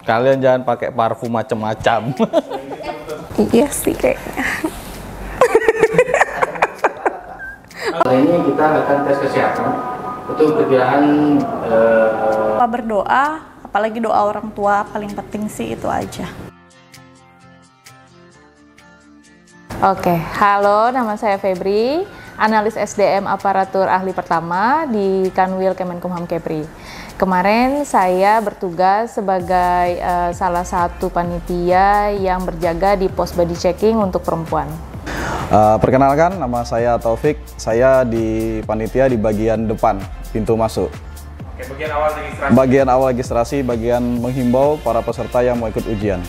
Kalian jangan pakai parfum macam-macam. Iya sih kayaknya. Kali ini kita akan tes kesehatan untuk perkiraan Berdoa, apalagi doa orang tua paling penting sih itu aja. Oke, halo, nama saya Febri, analis SDM aparatur ahli pertama di Kanwil Kemenkumham Kepri. Kemarin saya bertugas sebagai salah satu panitia yang berjaga di pos body checking untuk perempuan. Perkenalkan, nama saya Taufik. Saya di panitia di bagian depan pintu masuk. Oke, bagian awal registrasi. Bagian awal registrasi, bagian menghimbau para peserta yang mau ikut ujian.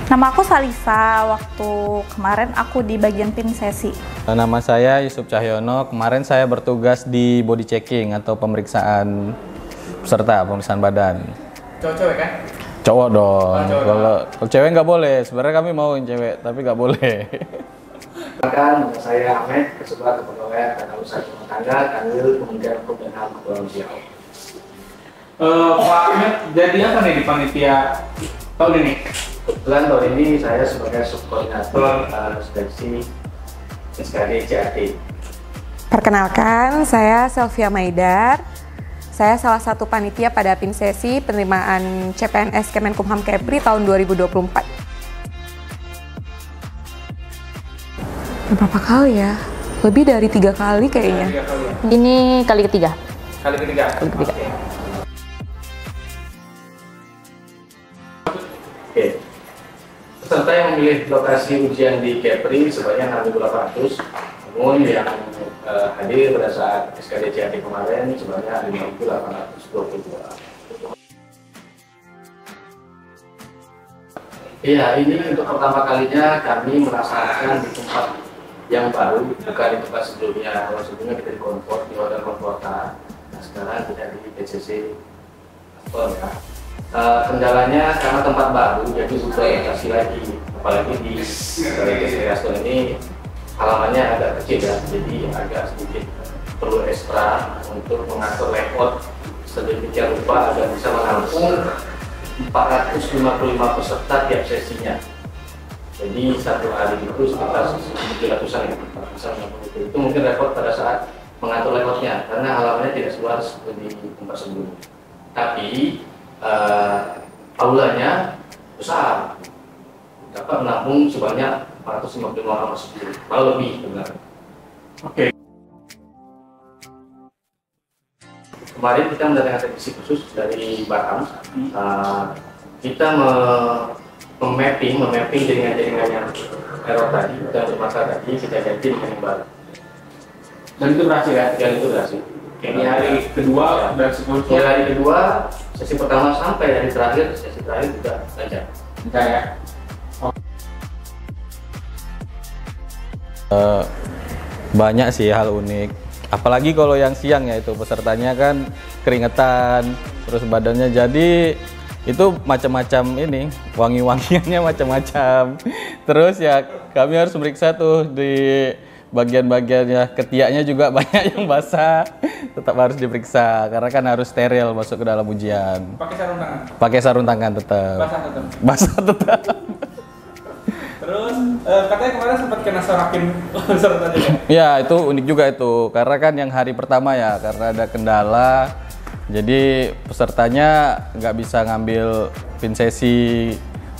Nama aku Salisa, waktu kemarin aku di bagian tim sesi. Nama saya Yusuf Cahyono. Kemarin saya bertugas di body checking atau pemeriksaan peserta, pemeriksaan badan. Cowok-cowok kan? Cowok dong. Oh, cowok Kalau cewek nggak boleh. Sebenarnya kami mau yang cewek, tapi nggak boleh. Bahkan saya Ahmed, Ketua Kepegawaian dan Usaha Rumah Tangga Kanwil Kementerian Hukum dan HAM Kepulauan Riau. Pak Ahmed, jadi apa nih di panitia tahun ini? Kebetulan tahun ini saya sebagai subkoordinator seleksi SKD CAT. Perkenalkan, saya Selvia Maidar. Saya salah satu panitia pada pinsesi penerimaan CPNS Kemenkumham Kepri tahun 2024. Berapa kali ya? Lebih dari 3 kali kayaknya. 3 kali ya? Ini kali ketiga. Kali ketiga? Kali ketiga. Oke. Peserta yang memilih lokasi ujian di Kepri sebanyak 1.800, namun yang hadir pada saat SKD CAT kemarin sebanyak 5.822. Iya, ini untuk pertama kalinya kami melaksanakan di tempat yang baru, bukan di tempat sebelumnya. Kalau sebelumnya kita di Comfort, di Hotel Comforta. Nah, sekarang kita di PCC Astor ya. Kendalanya karena tempat baru, jadi butuh adaptasi lagi. Apalagi di PCC Astor ini halamannya agak kecil ya, jadi agak sedikit perlu ekstra untuk mengatur layout sedemikian rupa agar bisa menampung 455 peserta tiap sesinya. Jadi satu hari itu sekitar 700-an ya, itu mungkin repot pada saat mengatur layoutnya karena halamannya tidak seluas seperti di tempat sebelumnya. Tapi aulanya besar, dapat menampung sebanyak 455 orang tersebut, kalau lebih sebenarnya. Oke. Kemarin kita mendatangkan teknisi khusus dari Batam. Kita memapping jaringan-jaringan yang error tadi dan bermasalah tadi kita ganti dengan yang baru. Dan itu berhasil ya? Dan itu berhasil. Ini hari kedua dan seterusnya. Hari kedua, sesi pertama sampai hari terakhir, sesi terakhir juga lancar. Enggak ya? Banyak sih hal unik. Apalagi kalau yang siang ya, itu pesertanya kan keringetan, terus badannya jadi itu macam-macam ini, wangi-wangiannya macam-macam. Terus ya kami harus meriksa tuh di bagian-bagiannya, ketiaknya juga banyak yang basah, tetap harus diperiksa karena kan harus steril masuk ke dalam ujian. Pakai sarung tangan? Pakai sarung tangan tetap. Basah tetap? Basah tetap. Terus katanya kemarin sempat kena sorakin peserta juga? Ya itu unik juga itu, karena kan yang hari pertama ya, karena ada kendala, jadi pesertanya nggak bisa ngambil pin sesi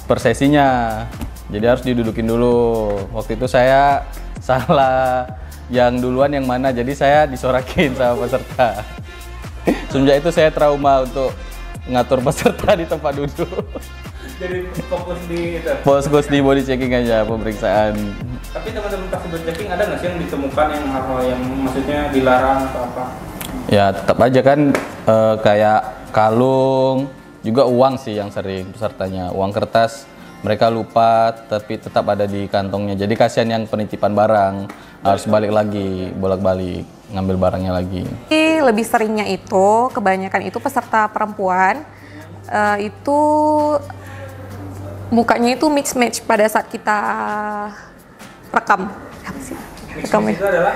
per sesinya, jadi harus didudukin dulu. Waktu itu saya salah yang duluan yang mana, jadi saya disorakin sama peserta. Semenjak itu saya trauma untuk ngatur peserta di tempat duduk. Jadi fokus di itu? Fokus di body checking aja, pemeriksaan. Tapi teman-teman pas body checking ada nggak sih yang ditemukan yang hal-hal yang maksudnya dilarang atau apa? Ya tetap aja kan kayak kalung, juga uang sih yang sering pesertanya, uang kertas mereka lupa tapi tetap ada di kantongnya, jadi kasihan yang penitipan barang harus balik lagi, bolak-balik ngambil barangnya lagi. Lebih seringnya itu, kebanyakan itu peserta perempuan itu mukanya itu mix match pada saat kita rekam. Apa sih? Rekamnya itu adalah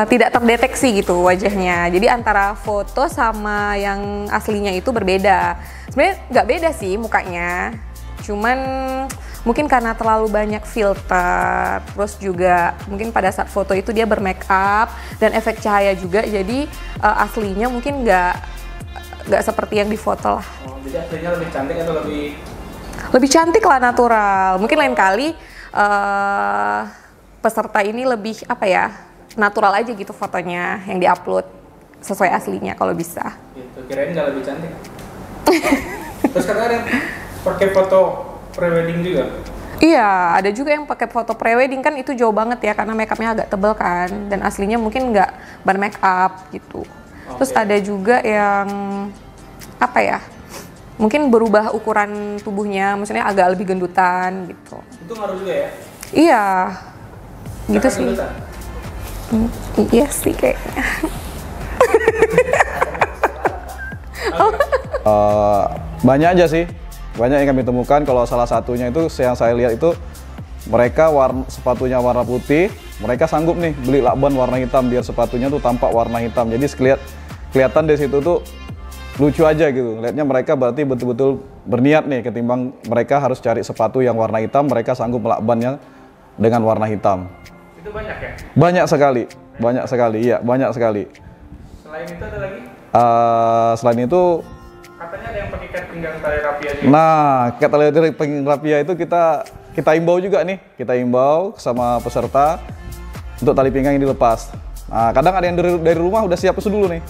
tidak terdeteksi gitu wajahnya. Jadi antara foto sama yang aslinya itu berbeda. Sebenarnya nggak beda sih mukanya, cuman mungkin karena terlalu banyak filter, terus juga mungkin pada saat foto itu dia bermake up dan efek cahaya juga, jadi aslinya mungkin nggak seperti yang di foto lah. Oh, jadi aslinya lebih cantik atau Lebih cantik lah, natural. Mungkin lain kali peserta ini lebih apa ya, natural aja gitu fotonya yang diupload sesuai aslinya kalau bisa. gitu? Kirain nggak lebih cantik. Terus kan ada yang pakai foto prewedding juga. Iya, ada juga yang pakai foto prewedding, kan itu jauh banget ya karena makeupnya agak tebel kan, dan aslinya mungkin nggak bermake up gitu. Terus ada juga yang apa ya, mungkin berubah ukuran tubuhnya, maksudnya agak lebih gendutan gitu. Itu ngaruh juga ya? Iya, gitu Kakak sih. gendutan? Iya sih kayaknya. Banyak aja sih, banyak yang kami temukan. Kalau salah satunya itu yang saya lihat itu mereka sepatunya warna putih, mereka sanggup nih beli lakban warna hitam biar sepatunya tuh tampak warna hitam. Jadi kelihatan di situ tuh lucu aja gitu. Lihatnya mereka berarti betul-betul berniat nih, ketimbang mereka harus cari sepatu yang warna hitam, mereka sanggup melakbannya dengan warna hitam. Itu banyak ya? Banyak sekali, iya banyak sekali. Selain itu ada lagi? Selain itu, Katanya ada yang pakai ikat pinggang tali rapia juga. nah ikat tali pinggang rapia itu kita imbau juga nih, kita imbau sama peserta untuk tali pinggang ini dilepas. Nah, kadang ada yang dari rumah udah siap dulu nih,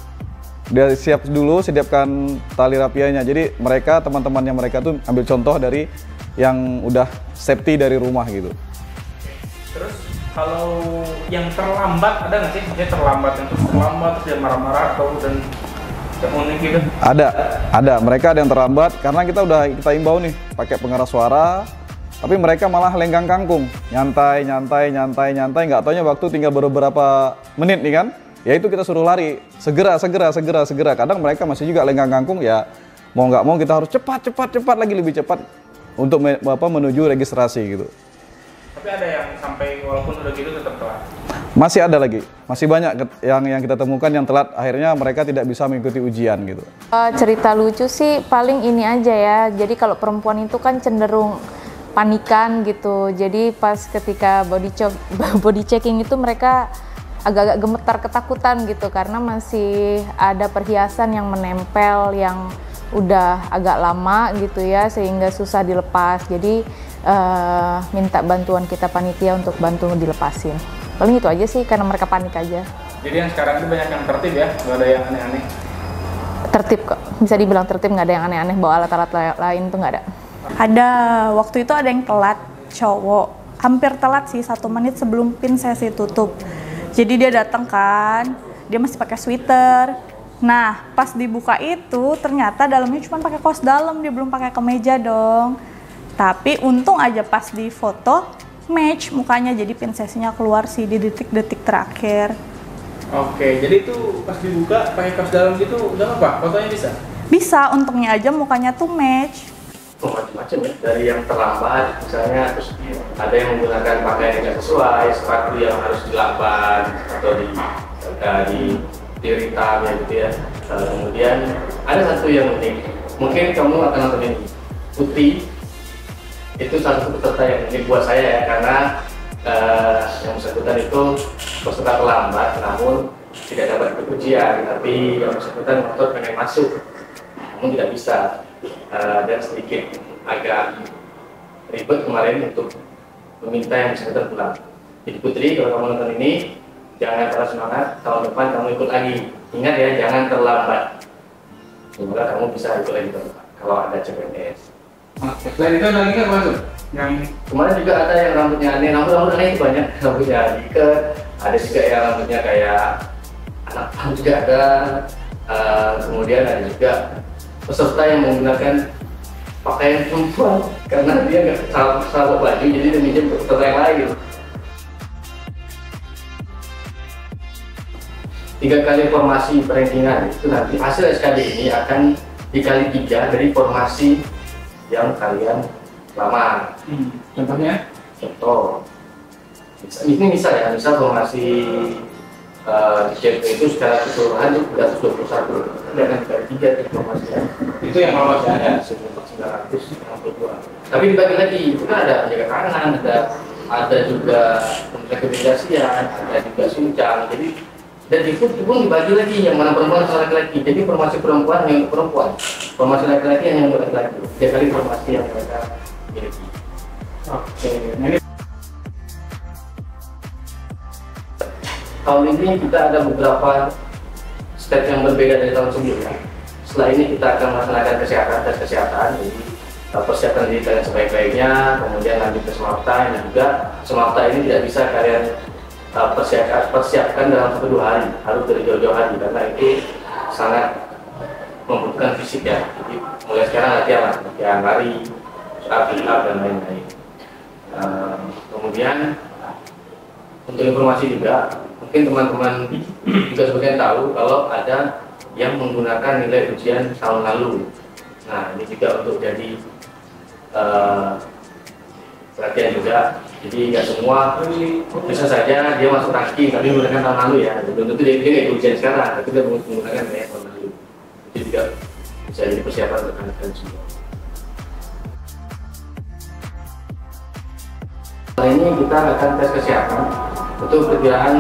udah siap dulu siapkan tali rapianya. Jadi mereka teman-temannya mereka tuh ambil contoh dari yang udah safety dari rumah gitu. Terus kalau yang terlambat ada nggak sih? Maksudnya terlambat, yang terus terlambat terus dia marah-marah atau dan unik gitu? Ada. Mereka ada yang terlambat karena kita imbau nih pakai pengeras suara, tapi mereka malah lenggang kangkung, nyantai, nggak taunya waktu tinggal beberapa menit nih kan, ya itu kita suruh lari, segera. Kadang mereka masih juga lenggang kangkung, ya mau nggak mau kita harus cepat lagi, lebih cepat untuk menuju registrasi gitu. Tapi ada yang sampai walaupun udah gitu tetap telat. Masih ada lagi, masih banyak yang kita temukan yang telat, akhirnya mereka tidak bisa mengikuti ujian gitu. Cerita lucu sih paling ini aja ya. Jadi kalau perempuan itu kan cenderung panikan gitu. Jadi pas ketika body checking itu mereka agak-agak gemetar ketakutan gitu karena masih ada perhiasan yang menempel yang udah agak lama gitu ya, sehingga susah dilepas. Jadi minta bantuan kita panitia untuk bantu dilepasin. Paling itu aja sih, karena mereka panik aja. Jadi yang sekarang itu banyak yang tertib ya, nggak ada yang aneh-aneh. Tertib kok, bisa dibilang tertib, nggak ada yang aneh-aneh, bawa alat-alat lain tuh nggak ada. Ada, waktu itu ada yang telat, cowok. Hampir telat sih, 1 menit sebelum pin sesi tutup. Jadi dia datang kan, dia masih pakai sweater. Nah, pas dibuka itu ternyata dalamnya cuma pakai kaos dalam, dia belum pakai kemeja dong. Tapi untung aja pas di foto match mukanya, jadi pin sesinya keluar sih di detik-detik terakhir. Oke, jadi itu pas dibuka pakai kaos dalam gitu udah apa? Fotonya bisa? Bisa, untungnya aja mukanya tuh match. Macam-macam ya, dari yang terlambat misalnya, terus ada yang menggunakan pakaian yang tidak sesuai, sepatu yang harus dilakban atau di hitam ya gitu ya. Kemudian ada satu yang unik, mungkin kamu akan nonton ini, Putri. Itu salah satu peserta yang unik buat saya ya, karena yang bersangkutan itu peserta terlambat namun tidak dapat ikut ujian, tapi yang bersangkutan ngotot pengen masuk namun tidak bisa, dan sedikit agak ribet kemarin untuk meminta yang bersangkutan pulang. Jadi Putri, kalau kamu nonton ini jangan terlalu semangat, tahun depan kamu ikut lagi, ingat ya, jangan terlambat, semoga kamu bisa ikut lagi tahun depan kalau ada CPNS. Oke, selain itu ada lagi nggak masuk? Yang kemarin juga ada yang rambutnya aneh, rambut aneh itu banyak, rambutnya diikat, ada juga yang rambutnya kayak anak pang juga ada, kemudian ada juga peserta yang menggunakan pakaian perempuan karena dia nggak salah baju, jadi dia minjem ke peserta yang lain. 3 kali formasi perankingan itu nanti hasil SKD ini akan dikali 3 dari formasi yang kalian lamar. Contohnya? Contoh, ini misal ya, misal formasi di CP itu secara keseluruhan itu 321 dengan dibagi 3 informasinya. Itu yang masih ada 962. Tapi dibagi lagi, itu kan ada penjaga tangan, ada juga rekomendasian, ada juga suncang. Jadi dan itu pun dibagi lagi yang mana perempuan sama laki-laki. Jadi informasi perempuan yang perempuan, informasi laki-laki yang laki-laki. 3 kali informasi yang mereka miliki. Oke, ini tahun ini kita ada beberapa step yang berbeda dari tahun sebelumnya. Setelah ini kita akan melaksanakan tes kesehatan, jadi persiapkan diri kalian sebaik-baiknya, kemudian lanjut ke Smapta, dan juga Smapta ini tidak bisa kalian persiapkan dalam 1-2 hari, harus dari jauh-jauh hari, karena itu sangat membutuhkan fisik ya. Jadi mulai sekarang latihan lari, push up, dan lain-lain. Kemudian untuk informasi juga, mungkin teman-teman juga sebagian tahu kalau ada yang menggunakan nilai ujian tahun lalu. Nah, ini juga untuk jadi perhatian juga. Jadi nggak semua bisa saja dia masuk ranking tapi menggunakan tahun lalu ya. Belum tentu dia nggak ujian sekarang, tapi dia menggunakan nilai tahun lalu. Itu juga bisa jadi persiapan untuk kalian semua. Kali ini kita akan tes kesehatan. Itu perkiraan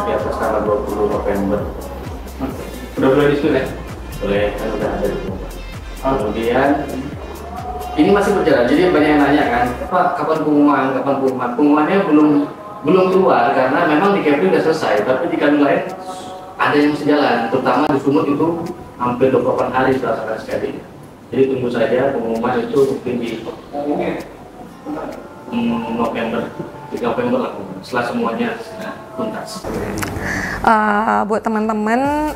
di atas tanggal 20 November. Udah boleh diskusi ya? Boleh, kan udah ada di rumah. Kemudian ini masih berjalan, jadi banyak yang nanya kan, Pak, kapan pengumuman? Pengumumannya belum keluar karena memang di Kepri udah selesai, tapi di kanun lain ada yang masih jalan, terutama di Sumut itu hampir 28 hari setelah sekali. Jadi tunggu saja pengumuman itu mungkin di November, 3 November lah, setelah semuanya tuntas. Buat teman-teman,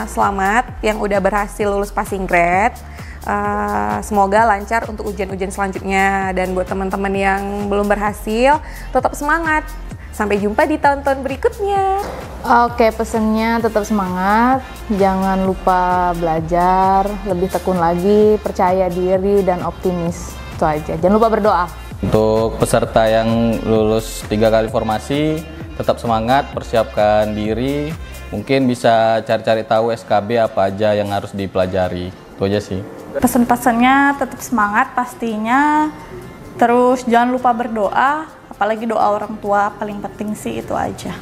selamat yang udah berhasil lulus passing grade. Semoga lancar untuk ujian-ujian selanjutnya, dan buat teman-teman yang belum berhasil tetap semangat. Sampai jumpa di tahun-tahun berikutnya. Oke, pesennya tetap semangat, jangan lupa belajar, lebih tekun lagi, percaya diri dan optimis. Itu aja. Jangan lupa berdoa. Untuk peserta yang lulus 3 kali formasi, tetap semangat, persiapkan diri. Mungkin bisa cari-cari tahu SKB apa aja yang harus dipelajari. Itu aja sih. Pesan-pesannya tetap semangat pastinya, terus jangan lupa berdoa, apalagi doa orang tua paling penting sih, itu aja.